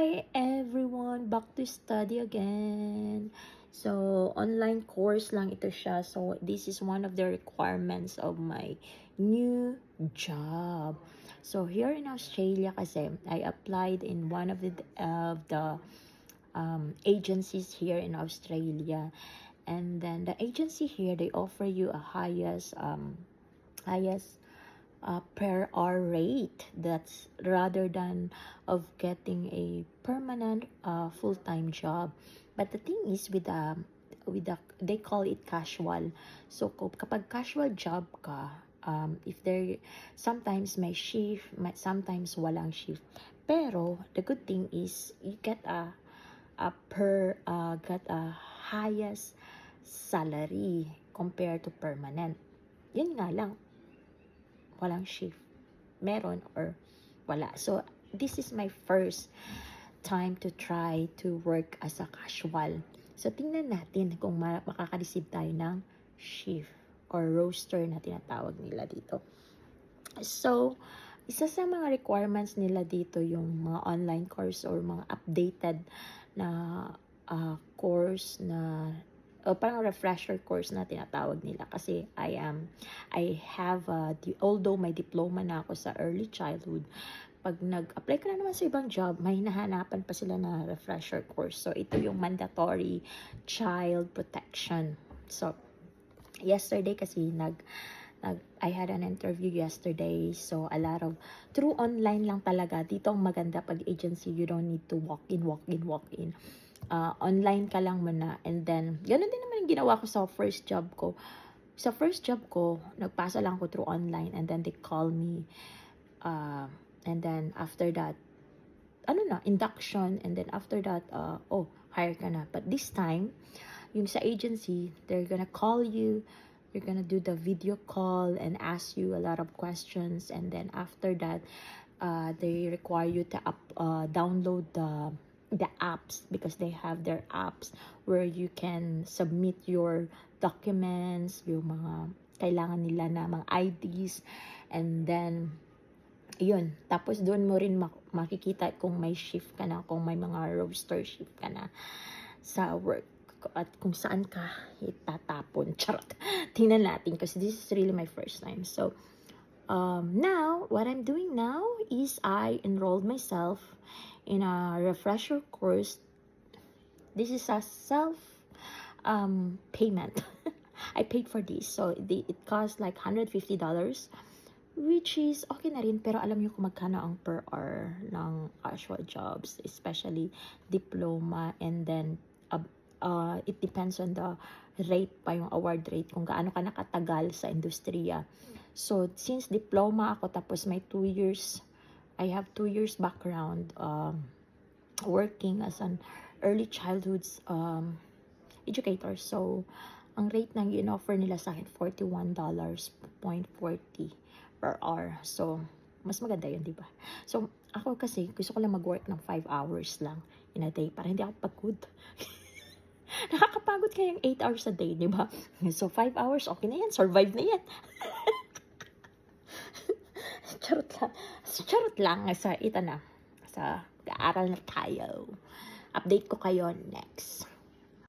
Hi everyone! Back to study again. So, online course lang ito siya. So, this is one of the requirements of my new job. So, here in Australia kasi, I applied in one of the agencies here in Australia. And then, the agency here, they offer you a highest per hour rate, that's rather than of getting a permanent full-time job. But the thing is with the they call it casual. So kapag casual job ka, if there sometimes may shift, sometimes walang shift, pero the good thing is you get get a highest salary compared to permanent. Yun nga lang, walang shift, meron or wala. So this is my first time to try to work as a casual. So tingnan natin kung makaka-receive tayo ng shift or roster na tinatawag nila dito. So isa sa mga requirements nila dito yung mga online course or mga updated na course na parang refresher course na tinatawag nila, kasi I have although may diploma na ako sa early childhood, pag nag-apply ka na naman sa ibang job, may hinahanapan pa sila na refresher course. So ito yung mandatory child protection. So yesterday kasi I had an interview yesterday, so a lot of through online lang talaga. Dito ang maganda pag agency, you don't need to walk in. Online ka lang muna, and then ganoon din naman yung ginawa ko sa first job ko. Sa first job ko, nagpasa lang ko through online, and then they call me, and then after that, induction, and then after that, hire ka na. But this time, yung sa agency, they're gonna call you, you're gonna do the video call and ask you a lot of questions, and then after that, they require you to download the apps, because they have their apps where you can submit your documents, yung mga kailangan nila na mga IDs, and then yun, tapos doon mo rin makikita kung may shift ka na, kung may mga roster shift ka na sa work, at kung saan ka itatapon. Charot. Tingnan natin, kasi this is really my first time. So now what I'm doing now is I enrolled myself in a refresher course. This is a self payment. I paid for this, so it cost like $150, which is okay na rin. Pero alam niyo kung magkano ang per hour ng casual jobs, especially diploma, and then it depends on the rate pa, yung award rate, kung gaano ka nakatagal sa industriya. So since diploma ako, tapos may 2 years, I have 2 years background working as an early childhood educator. So ang rate na in-offer nila sa akin, $41.40 per hour. So mas maganda yun, di ba? So ako kasi gusto ko lang mag-work ng 5 hours lang in a day para hindi ako pagod. Nakakapagod kayang 8 hours a day, di ba? So 5 hours, okay na yan, survive na yan. Charot lang sa aaral na tayo. Update ko kayo next.